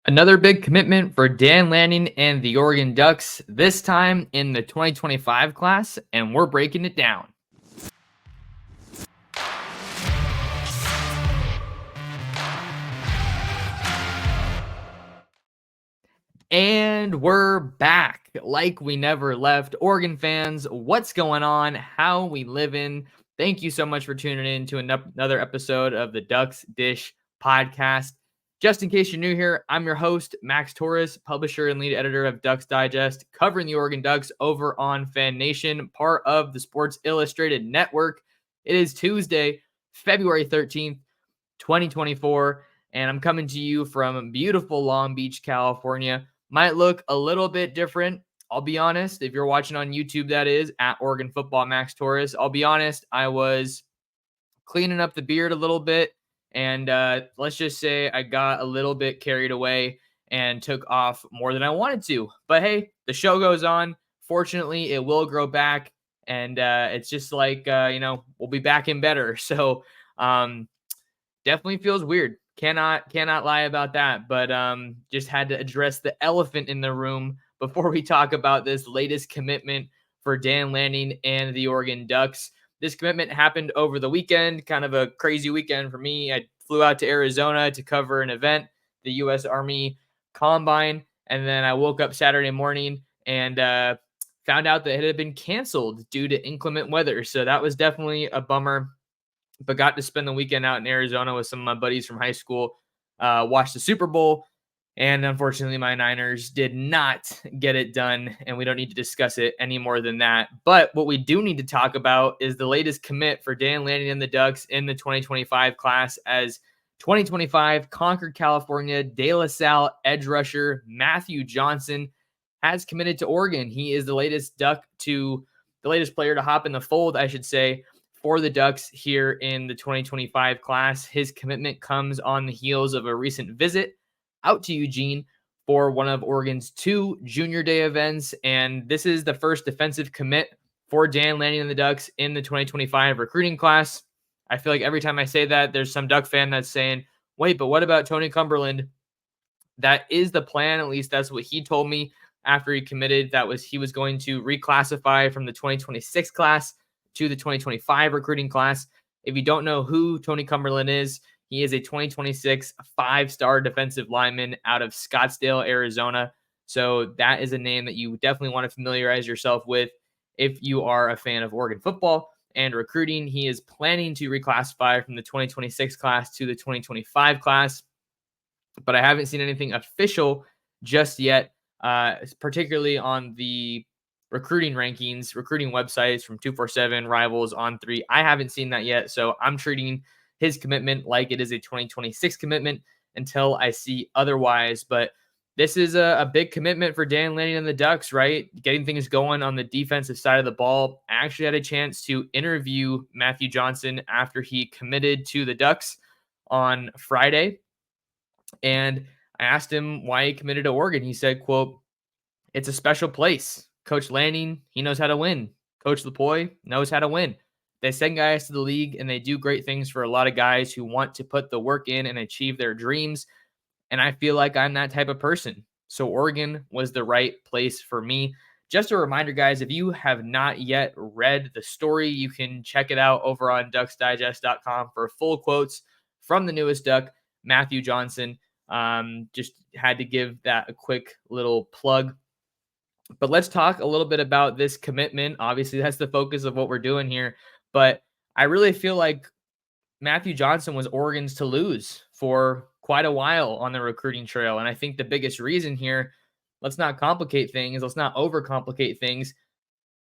Another big commitment for Dan Lanning and the Oregon Ducks, this time in the 2025 class, and we're breaking it down. And we're back like we never left. Oregon fans, what's going on? How we living? Thank you so much for tuning in to another episode of the Ducks Dish podcast. Just in case you're new here, I'm your host, Max Torres, publisher and lead editor of Ducks Digest, covering the Oregon Ducks over on Fan Nation, part of the Sports Illustrated Network. It is Tuesday, February 13th, 2024, and I'm coming to you from beautiful Long Beach, California. Might look a little bit different. I'll be honest. If you're watching on YouTube, that is at Oregon Football Max Torres. I'll be honest. I was cleaning up the beard a little bit, and let's just say I got a little bit carried away and took off more than I wanted to. But hey, the show goes on. Fortunately, it will grow back, and it's just like we'll be back in better. So definitely feels weird. Cannot lie about that, but just had to address the elephant in the room before we talk about this latest commitment for Dan Lanning and the Oregon Ducks. This commitment happened over the weekend, kind of a crazy weekend for me. I flew out to Arizona to cover an event, the U.S. Army Combine, and then I woke up Saturday morning and found out that it had been canceled due to inclement weather. So that was definitely a bummer, but got to spend the weekend out in Arizona with some of my buddies from high school, watched the Super Bowl, and unfortunately my Niners did not get it done, and we don't need to discuss it any more than that. But what we do need to talk about is the latest commit for Dan Lanning and the Ducks in the 2025 class, as 2025 Concord, California, De La Salle edge rusher Matthew Johnson has committed to Oregon. He is the latest player to hop in the fold, I should say, for the Ducks here in the 2025 class. His commitment comes on the heels of a recent visit out to Eugene for one of Oregon's 2 Junior Day events, and this is the first defensive commit for Dan Lanning and the Ducks in the 2025 recruiting class. I feel like every time I say that, there's some Duck fan that's saying, wait, but what about Tony Cumberland? That is the plan. At least that's what he told me after he committed. He was going to reclassify from the 2026 class to the 2025 recruiting class. If you don't know who Tony Cumberland is, he is a 2026 5-star defensive lineman out of Scottsdale, Arizona. So that is a name that you definitely want to familiarize yourself with if you are a fan of Oregon football and recruiting. He is planning to reclassify from the 2026 class to the 2025 class, but I haven't seen anything official just yet, particularly on the recruiting rankings, recruiting websites from 247, Rivals, On3. I haven't seen that yet, so I'm treating his commitment like it is a 2026 commitment until I see otherwise. But this is a big commitment for Dan Lanning and the Ducks, right? Getting things going on the defensive side of the ball. I actually had a chance to interview Matthew Johnson after he committed to the Ducks on Friday, and I asked him why he committed to Oregon. He said, quote, "It's a special place. Coach Lanning, he knows how to win. Coach Lupoi knows how to win. They send guys to the league, and they do great things for a lot of guys who want to put the work in and achieve their dreams. And I feel like I'm that type of person. So Oregon was the right place for me." Just a reminder, guys, if you have not yet read the story, you can check it out over on ducksdigest.com for full quotes from the newest Duck, Matthew Johnson. Just had to give that a quick little plug. But let's talk a little bit about this commitment. Obviously, that's the focus of what we're doing here. But I really feel like Matthew Johnson was Oregon's to lose for quite a while on the recruiting trail. And I think the biggest reason here, let's not complicate things. Let's not overcomplicate things.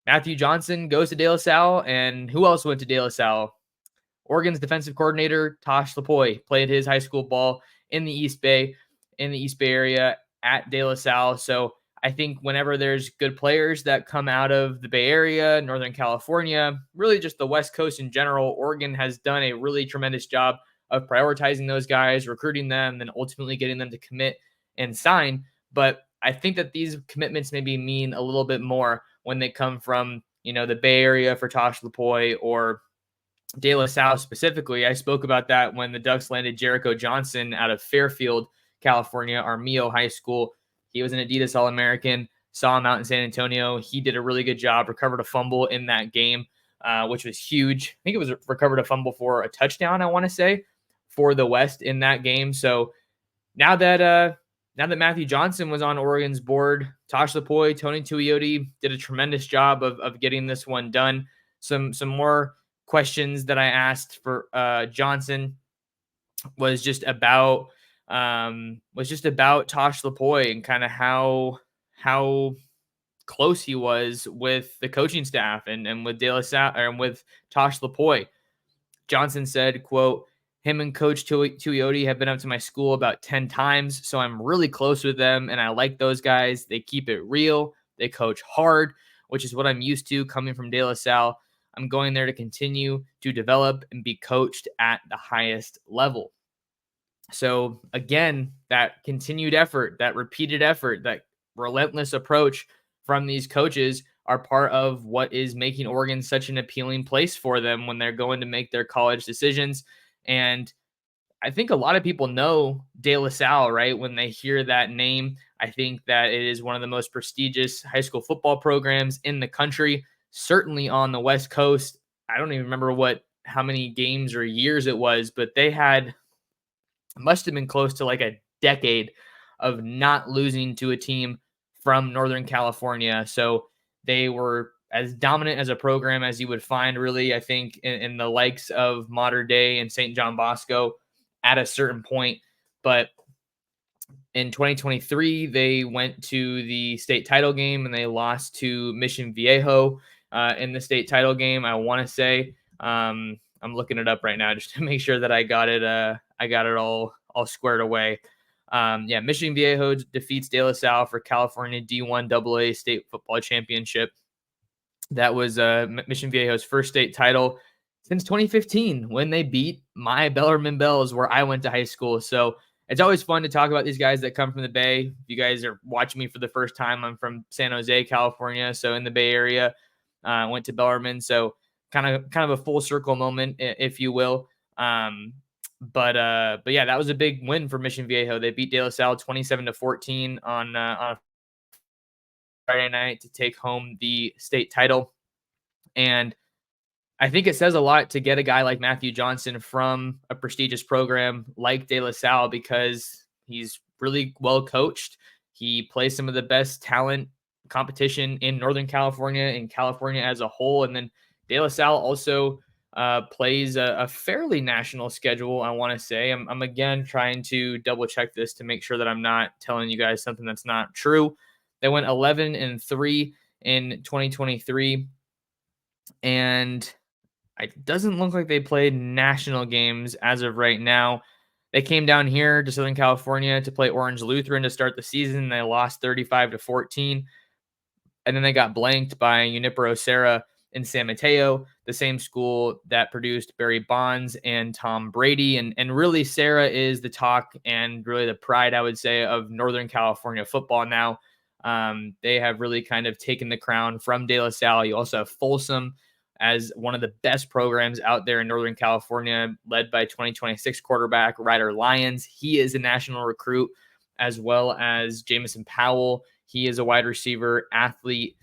Matthew Johnson goes to De La Salle, and who else went to De La Salle? Oregon's defensive coordinator, Tosh Lupoi, played his high school ball in the East Bay area at De La Salle. So I think whenever there's good players that come out of the Bay Area, Northern California, really just the West Coast in general, Oregon has done a really tremendous job of prioritizing those guys, recruiting them, and then ultimately getting them to commit and sign. But I think that these commitments maybe mean a little bit more when they come from, the Bay Area for Tosh Lupoi or De La Salle specifically. I spoke about that when the Ducks landed Jericho Johnson out of Fairfield California, Armijo High School. He was an Adidas All-American. Saw him out in San Antonio. He did a really good job, recovered a fumble in that game, which was huge. I think it was recovered a fumble for a touchdown, I want to say, for the West in that game. So now that Matthew Johnson was on Oregon's board, Tosh Lupoi, Tony Tuioti did a tremendous job of getting this one done. Some more questions that I asked for Johnson was just about Tosh Lupoi and kind of how close he was with the coaching staff and with De La Salle and with Tosh Lupoi. Johnson said, quote, "Him and Coach Tuioti have been up to my school about 10 times, so I'm really close with them, and I like those guys. They keep it real. They coach hard, which is what I'm used to coming from De La Salle. I'm going there to continue to develop and be coached at the highest level." So again, that continued effort, that repeated effort, that relentless approach from these coaches are part of what is making Oregon such an appealing place for them when they're going to make their college decisions. And I think a lot of people know De La Salle, right? When they hear that name, I think that it is one of the most prestigious high school football programs in the country, certainly on the West Coast. I don't even remember how many games or years it was, but they must have been close to like a decade of not losing to a team from Northern California. So they were as dominant as a program as you would find, really, I think, in the likes of Mater Dei and St. John Bosco at a certain point. But in 2023, they went to the state title game and they lost to Mission Viejo in the state title game. I want to say, I'm looking it up right now just to make sure that I got it all squared away. Mission Viejo defeats De La Salle for California D1 AA state football championship. That was Mission Viejo's first state title since 2015 when they beat my Bellarmine Bells, where I went to high school. So it's always fun to talk about these guys that come from the Bay. If you guys are watching me for the first time, I'm from San Jose, California, so in the Bay Area. I went to Bellarmine, so kind of a full circle moment, if you will. But yeah, that was a big win for Mission Viejo. They beat De La Salle 27-14 on Friday night to take home the state title. And I think it says a lot to get a guy like Matthew Johnson from a prestigious program like De La Salle because he's really well coached. He plays some of the best talent competition in Northern California and California as a whole. And then De La Salle also plays a fairly national schedule, I want to say. I'm again trying to double check this to make sure that I'm not telling you guys something that's not true. They went 11-3 in 2023, and it doesn't look like they played national games as of right now. They came down here to Southern California to play Orange Lutheran to start the season. They lost 35-14, and then they got blanked by Junipero Serra in San Mateo, the same school that produced Barry Bonds and Tom Brady. And really, Serra is the talk and really the pride, I would say, of Northern California football now. They have really kind of taken the crown from De La Salle. You also have Folsom as one of the best programs out there in Northern California, led by 2026 quarterback Ryder Lyons. He is a national recruit, as well as Jamison Powell. He is a wide receiver, athlete,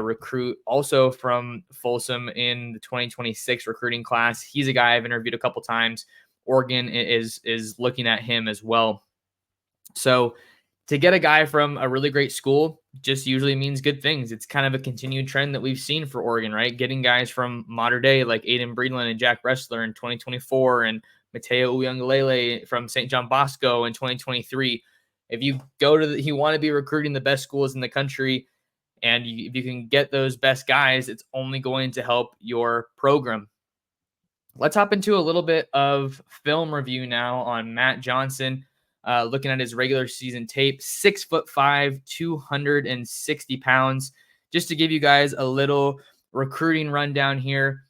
recruit, also from Folsom in the 2026 recruiting class. He's a guy I've interviewed a couple times. Oregon is looking at him as well. So to get a guy from a really great school just usually means good things. It's kind of a continued trend that we've seen for Oregon, right? Getting guys from Mater Dei like Aiden Breedlin and Jack Ressler in 2024 and Mateo Uyunglele from St. John Bosco in 2023. If you you want to be recruiting the best schools in the country, and if you can get those best guys, it's only going to help your program. Let's hop into a little bit of film review now on Matt Johnson. Looking at his regular season tape, 6'5", 260 pounds. Just to give you guys a little recruiting rundown here,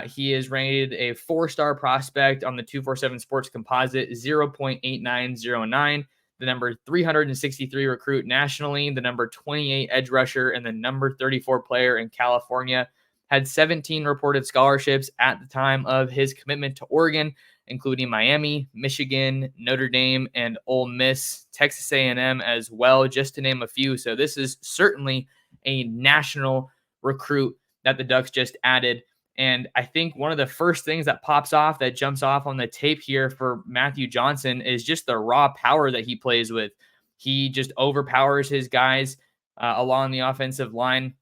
he is rated a 4-star prospect on the 247 Sports Composite, 0.8909, the number 363 recruit nationally, the number 28 edge rusher, and the number 34 player in California. Had 17 reported scholarships at the time of his commitment to Oregon. including Miami, Michigan, Notre Dame, and Ole Miss, Texas A&M as well, just to name a few. So this is certainly a national recruit that the Ducks just added. And I think one of the first things that pops off, that jumps off on the tape here for Matthew Johnson, is just the raw power that he plays with. He just overpowers his guys along the offensive line.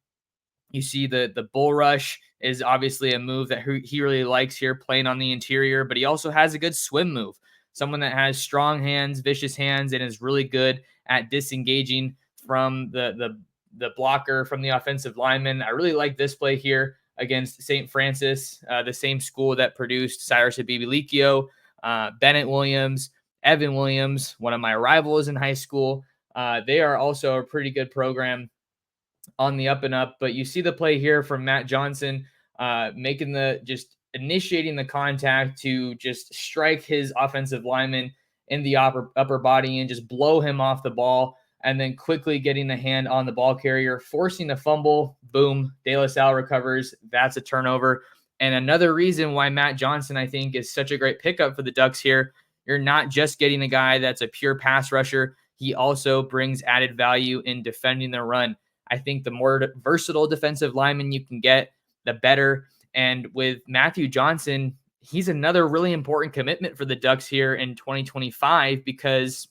You see the bull rush is obviously a move that he really likes here, playing on the interior, but he also has a good swim move. Someone that has strong hands, vicious hands, and is really good at disengaging from the blocker, from the offensive lineman. I really like this play here against St. Francis, the same school that produced Cyrus Habibi-Likio, Bennett Williams, Evan Williams, one of my rivals in high school. They are also a pretty good program on the up and up. But you see the play here from Matt Johnson, just initiating the contact to just strike his offensive lineman in the upper body and just blow him off the ball, and then quickly getting the hand on the ball carrier, forcing a fumble. Boom, De La Salle recovers. That's a turnover. And another reason why Matt Johnson, I think, is such a great pickup for the Ducks here, you're not just getting a guy that's a pure pass rusher. He also brings added value in defending the run. I think the more versatile defensive lineman you can get, the better. And with Matthew Johnson, he's another really important commitment for the Ducks here in 2025, because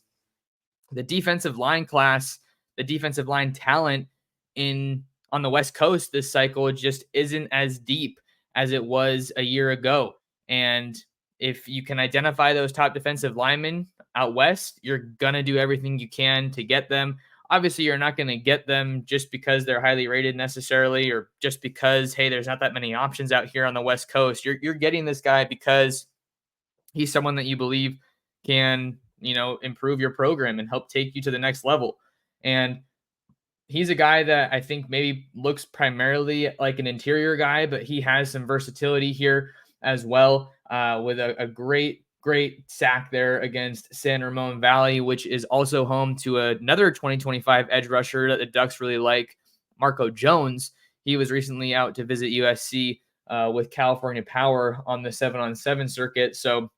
the defensive line class, the defensive line talent on the West Coast this cycle just isn't as deep as it was a year ago. And if you can identify those top defensive linemen out West, you're going to do everything you can to get them. Obviously, you're not going to get them just because they're highly rated necessarily, or just because, hey, there's not that many options out here on the West Coast. You're getting this guy because he's someone that you believe can, improve your program and help take you to the next level. And he's a guy that I think maybe looks primarily like an interior guy, but he has some versatility here as well, with a great sack there against San Ramon Valley, which is also home to another 2025 edge rusher that the Ducks really like, Marco Jones. He was recently out to visit USC with California Power on the 7-on-7 circuit. So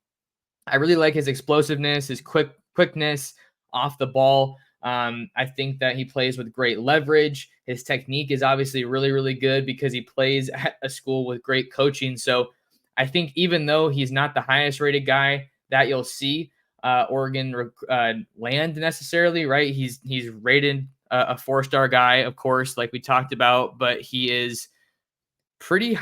I really like his explosiveness, his quickness off the ball. I think that he plays with great leverage. His technique is obviously really, really good because he plays at a school with great coaching. So I think even though he's not the highest rated guy that you'll see Oregon land necessarily, right? He's rated a 4-star guy, of course, like we talked about, but he is pretty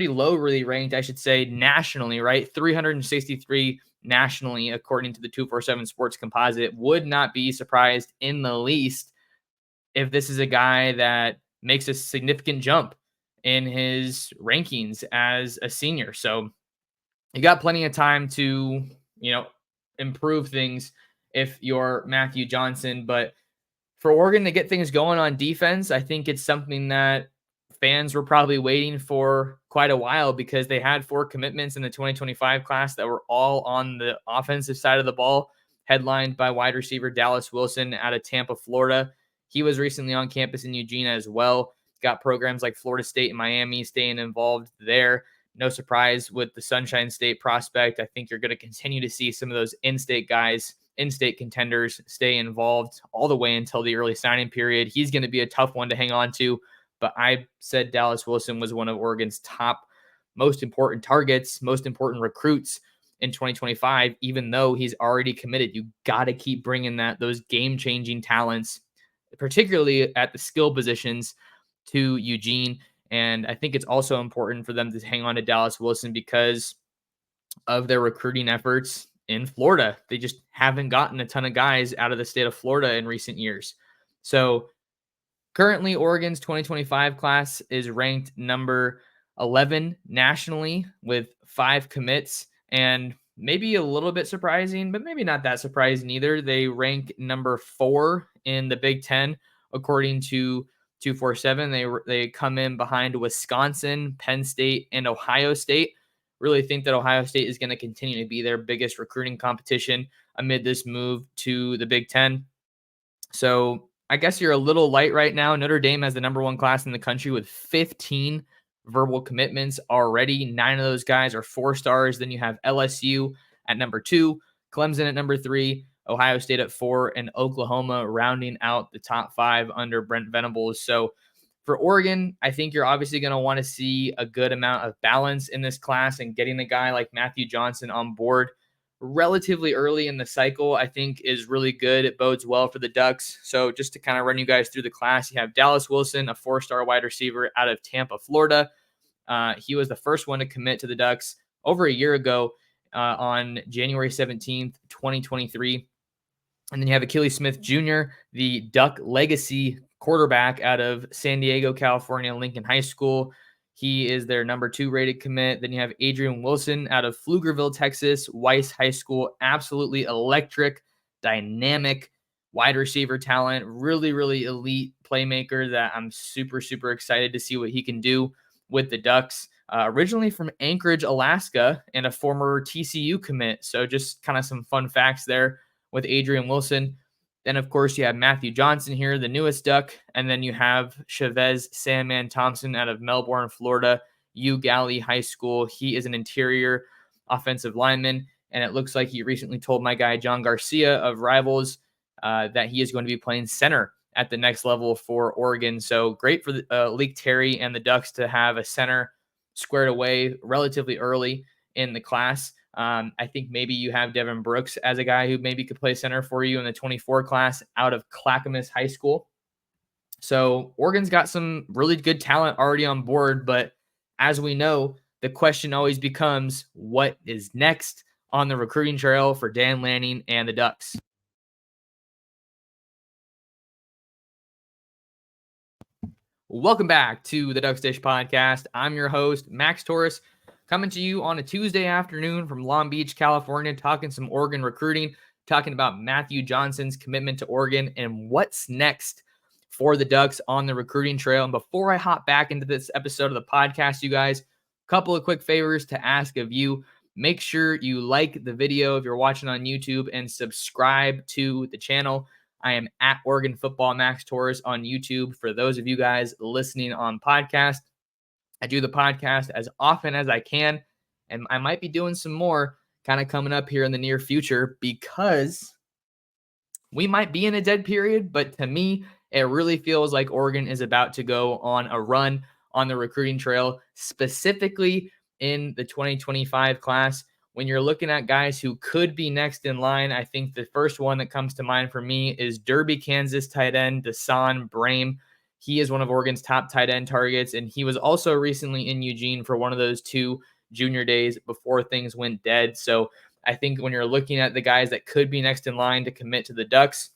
low really ranked, I should say, nationally, right? 363 nationally, according to the 247 Sports Composite. Would not be surprised in the least if this is a guy that makes a significant jump in his rankings as a senior. So you got plenty of time to, improve things if you're Matthew Johnson. But for Oregon to get things going on defense, I think it's something that fans were probably waiting for quite a while, because they had 4 commitments in the 2025 class that were all on the offensive side of the ball, headlined by wide receiver Dallas Wilson out of Tampa, Florida. He was recently on campus in Eugene as well. Got programs like Florida State and Miami staying involved there. No surprise with the Sunshine State prospect. I think you're going to continue to see some of those in-state guys, in-state contenders stay involved all the way until the early signing period. He's going to be a tough one to hang on to, but I said Dallas Wilson was one of Oregon's top most important targets, most important recruits in 2025, even though he's already committed. You got to keep bringing those game-changing talents, particularly at the skill positions, to Eugene. And I think it's also important for them to hang on to Dallas Wilson because of their recruiting efforts in Florida. They just haven't gotten a ton of guys out of the state of Florida in recent years. So currently, Oregon's 2025 class is ranked number 11 nationally with 5 commits. And maybe a little bit surprising, but maybe not that surprising either, they rank number 4 in the Big Ten, according to 247. They come in behind Wisconsin, Penn State, and Ohio State. Really think that Ohio State is going to continue to be their biggest recruiting competition amid this move to the Big Ten. So I guess you're a little light right now. Notre Dame has the number 1 class in the country with 15 verbal commitments already. 9 of those guys are 4-stars. Then you have LSU at number 2, Clemson at number 3, Ohio State at 4, and Oklahoma rounding out the top 5 under Brent Venables. So for Oregon, I think you're obviously going to want to see a good amount of balance in this class, and getting a guy like Matthew Johnson on board relatively early in the cycle, I think is really good. It bodes well for the Ducks. So just to kind of run you guys through the class, you have Dallas Wilson, a 4-star wide receiver out of Tampa, Florida. He was the first one to commit to the Ducks over a year ago on January 17th, 2023. And then you have Achilles Smith Jr., the Duck legacy quarterback out of San Diego, California, Lincoln High School. He is their number 2 rated commit. Then you have Adrian Wilson out of Pflugerville, Texas, Weiss High School. Absolutely electric, dynamic wide receiver talent. Really, really elite playmaker that I'm super, super excited to see what he can do with the Ducks. Originally from Anchorage, Alaska, and a former TCU commit. So just kind of some fun facts there with Adrian Wilson. Then, of course, you have Matthew Johnson here, the newest Duck. And then you have Chavez Sandman Thompson out of Melbourne, Florida, U Galley High School. He is an interior offensive lineman. And it looks like he recently told my guy, John Garcia of Rivals, that he is going to be playing center at the next level for Oregon. So great for Leak Terry and the Ducks to have a center squared away relatively early in the class. I think maybe you have Devin Brooks as a guy who maybe could play center for you in the 24 class out of Clackamas High School. So Oregon's got some really good talent already on board, but as we know, the question always becomes, what is next on the recruiting trail for Dan Lanning and the Ducks? Welcome back to the Ducks Dish Podcast. I'm your host, Max Torres, coming to you on a Tuesday afternoon from Long Beach, California, talking some Oregon recruiting, talking about Matthew Johnson's commitment to Oregon and what's next for the Ducks on the recruiting trail. And before I hop back into this episode of the podcast, you guys, a couple of quick favors to ask of you. Make sure you like the video if you're watching on YouTube and subscribe to the channel. I am at Oregon Football Max Torres on YouTube. For those of you guys listening on podcast, I do the podcast as often as I can, and I might be doing some more kind of coming up here in the near future because we might be in a dead period, but to me, it really feels like Oregon is about to go on a run on the recruiting trail, specifically in the 2025 class. When you're looking at guys who could be next in line, I think the first one that comes to mind for me is Derby, Kansas tight end Desan Brame. He is one of Oregon's top tight end targets, and he was also recently in Eugene for one of those 2 junior days before things went dead. So I think when you're looking at the guys that could be next in line to commit to the Ducks,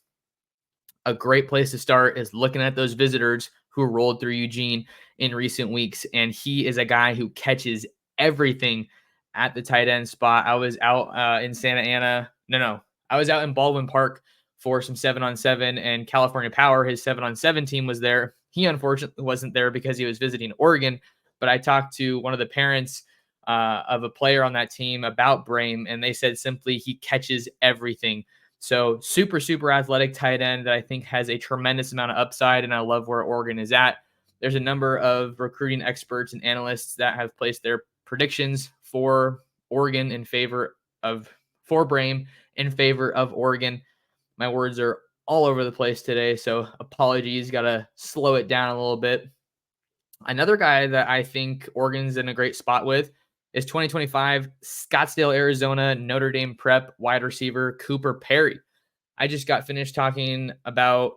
a great place to start is looking at those visitors who rolled through Eugene in recent weeks. And he is a guy who catches everything at the tight end spot. I was out in Santa Ana. I was out in Baldwin Park for some 7-on-7, and California Power, his 7-on-7 team, was there. He unfortunately wasn't there because he was visiting Oregon, but I talked to one of the parents of a player on that team about Brame, and they said simply he catches everything. So super, super athletic tight end that I think has a tremendous amount of upside, and I love where Oregon is at. There's a number of recruiting experts and analysts that have placed their predictions for Oregon for Brame in favor of Oregon. My words are all over the place today, so apologies. Got to slow it down a little bit. Another guy that I think Oregon's in a great spot with is 2025 Scottsdale, Arizona, Notre Dame Prep wide receiver Cooper Perry. I just got finished talking about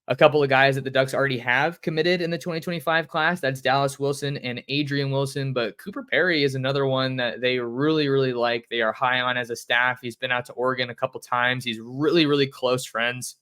a couple of guys that the Ducks already have committed in the 2025 class. That's Dallas Wilson and Adrian Wilson. But Cooper Perry is another one that they really, really like. They are high on as a staff. He's been out to Oregon a couple times. He's really, really close friends.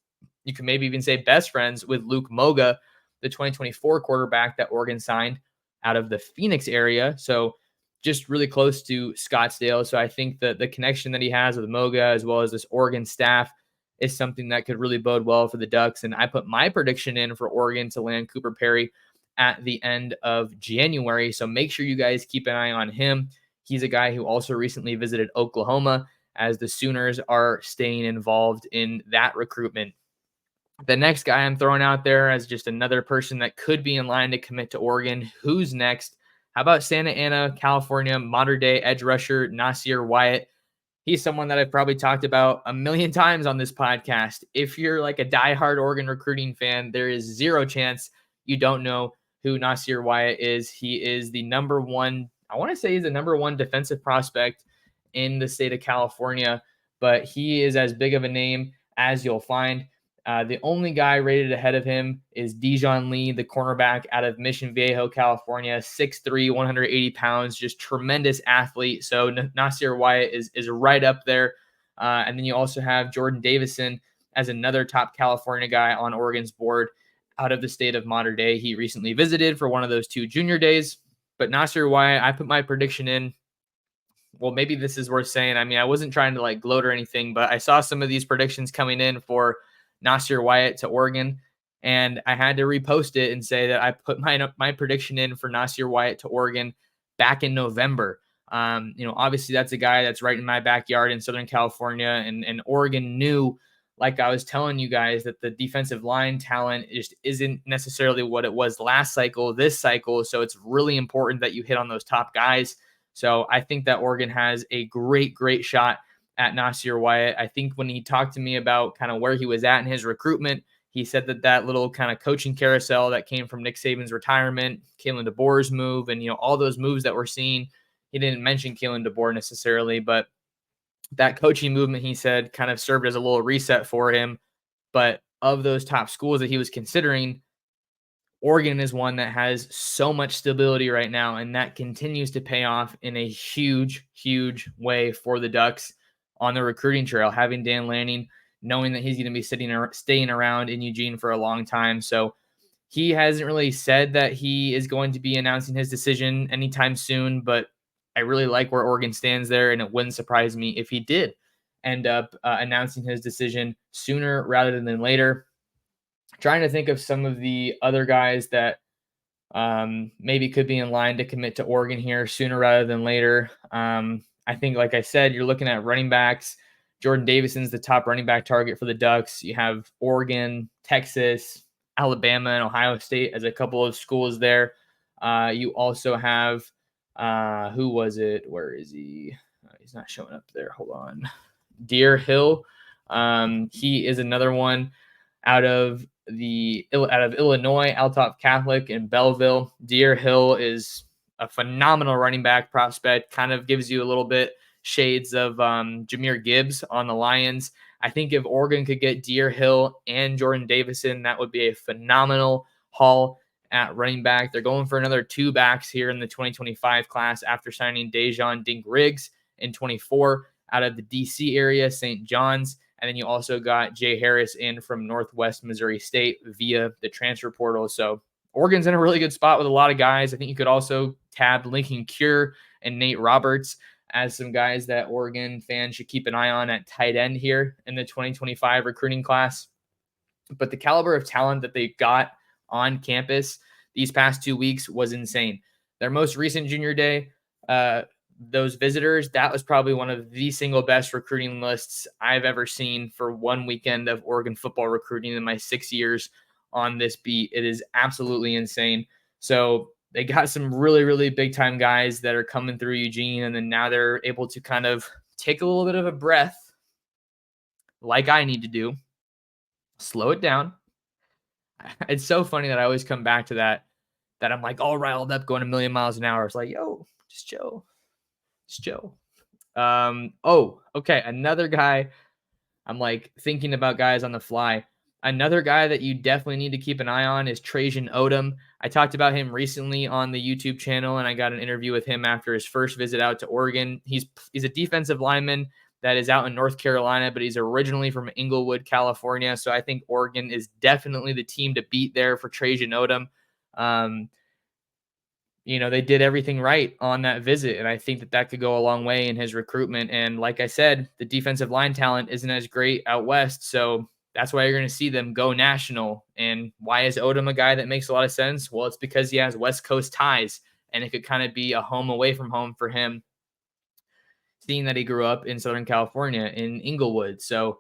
You can maybe even say best friends with Luke Moga, the 2024 quarterback that Oregon signed out of the Phoenix area. So just really close to Scottsdale. So I think that the connection that he has with Moga as well as this Oregon staff is something that could really bode well for the Ducks. And I put my prediction in for Oregon to land Cooper Perry at the end of January. So make sure you guys keep an eye on him. He's a guy who also recently visited Oklahoma, as the Sooners are staying involved in that recruitment. The next guy I'm throwing out there as just another person that could be in line to commit to Oregon. Who's next? How about Santa Ana, California, modern day edge rusher Nasir Wyatt? He's someone that I've probably talked about a million times on this podcast. If you're like a diehard Oregon recruiting fan, there is zero chance you don't know who Nasir Wyatt is. He is the number one, I want to say he's the number one defensive prospect in the state of California, but he is as big of a name as you'll find. The only guy rated ahead of him is Dijon Lee, the cornerback out of Mission Viejo, California, 6'3", 180 pounds, just tremendous athlete. So Nasir Wyatt is right up there. And then you also have Jordan Davison as another top California guy on Oregon's board out of the state of Mater Dei. He recently visited for one of those 2 junior days. But Nasir Wyatt, I put my prediction in. Well, maybe this is worth saying. I mean, I wasn't trying to like gloat or anything, but I saw some of these predictions coming in for Nasir Wyatt to Oregon, and I had to repost it and say that I put my prediction in for Nasir Wyatt to Oregon back in November. Obviously that's a guy that's right in my backyard in Southern California, and Oregon knew, like I was telling you guys, that the defensive line talent just isn't necessarily what it was last cycle, this cycle. So it's really important that you hit on those top guys. So I think that Oregon has a great shot at Nasir Wyatt. I think when he talked to me about kind of where he was at in his recruitment, he said that little kind of coaching carousel that came from Nick Saban's retirement, Kalen DeBoer's move, and all those moves that we're seeing. He didn't mention Kalen DeBoer necessarily, but that coaching movement, he said, kind of served as a little reset for him. But of those top schools that he was considering, Oregon is one that has so much stability right now, and that continues to pay off in a huge way for the Ducks on the recruiting trail, having Dan Lanning, knowing that he's going to be staying around in Eugene for a long time. So he hasn't really said that he is going to be announcing his decision anytime soon, but I really like where Oregon stands there, and it wouldn't surprise me if he did end up announcing his decision sooner rather than later. Trying to think of some of the other guys that maybe could be in line to commit to Oregon here sooner rather than later. I think, like I said, you're looking at running backs. Jordan Davison's the top running back target for the Ducks. You have Oregon, Texas, Alabama, and Ohio State as a couple of schools there. You also have, who was it? Where is he? He's not showing up there. Hold on. Deer Hill. He is another one out of Illinois, Altop Catholic in Belleville. Deer Hill is a phenomenal running back prospect, kind of gives you a little bit shades of Jahmyr Gibbs on the Lions. I think if Oregon could get Deer Hill and Jordan Davison, that would be a phenomenal haul at running back. They're going for another 2 backs here in the 2025 class after signing Dejon Dink Riggs in 24 out of the DC area, St. John's. And then you also got Jay Harris in from Northwest Missouri State via the transfer portal. So Oregon's in a really good spot with a lot of guys. I think you could also tab Lincoln Cure and Nate Roberts as some guys that Oregon fans should keep an eye on at tight end here in the 2025 recruiting class. But the caliber of talent that they got on campus these past 2 weeks was insane. Their most recent junior day, those visitors, that was probably one of the single best recruiting lists I've ever seen for one weekend of Oregon football recruiting in my 6 years on this beat. It is absolutely insane. So they got some really big time guys that are coming through Eugene, and then now they're able to kind of take a little bit of a breath, like I need to do, slow it down. It's so funny that I always come back to that I'm like all riled up going a million miles an hour. It's like, yo, just chill. Okay. Another guy, I'm like thinking about guys on the fly. Another guy that you definitely need to keep an eye on is Trajan Odom. I talked about him recently on the YouTube channel, and I got an interview with him after his first visit out to Oregon. He's a defensive lineman that is out in North Carolina, but he's originally from Inglewood, California. So I think Oregon is definitely the team to beat there for Trajan Odom. They did everything right on that visit, and I think that could go a long way in his recruitment. And like I said, the defensive line talent isn't as great out west, so that's why you're going to see them go national. And why is Odom a guy that makes a lot of sense? Well, it's because he has West Coast ties, and it could kind of be a home away from home for him, seeing that he grew up in Southern California in Inglewood. So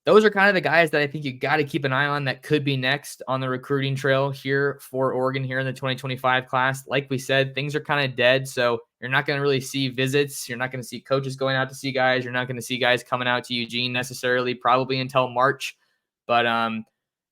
those are kind of the guys that I think you got to keep an eye on that could be next on the recruiting trail here for Oregon here in the 2025 class. Like we said, things are kind of dead. So you're not going to really see visits. You're not going to see coaches going out to see guys. You're not going to see guys coming out to Eugene necessarily, probably until March. But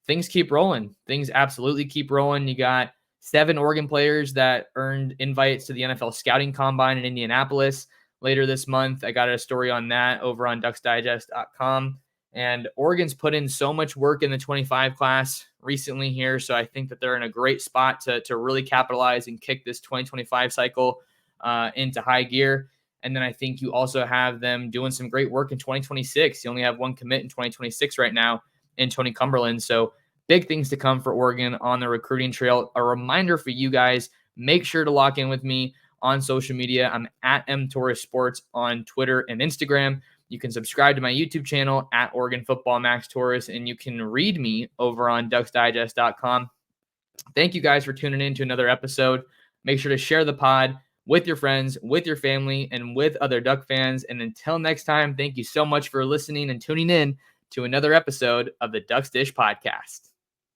things keep rolling. Things absolutely keep rolling. You got 7 Oregon players that earned invites to the NFL Scouting Combine in Indianapolis later this month. I got a story on that over on ducksdigest.com. And Oregon's put in so much work in the 25 class recently here. So I think that they're in a great spot to really capitalize and kick this 2025 cycle into high gear. And then I think you also have them doing some great work in 2026. You only have one commit in 2026 right now in Tony Cumberland. So big things to come for Oregon on the recruiting trail. A reminder for you guys, make sure to lock in with me on social media. I'm at Torres Sports on Twitter and Instagram. You can subscribe to my YouTube channel at Oregon Football Max Torres, and you can read me over on ducksdigest.com. Thank you guys for tuning in to another episode. Make sure to share the pod with your friends, with your family, and with other Duck fans. And until next time, thank you so much for listening and tuning in to another episode of the Ducks Dish Podcast.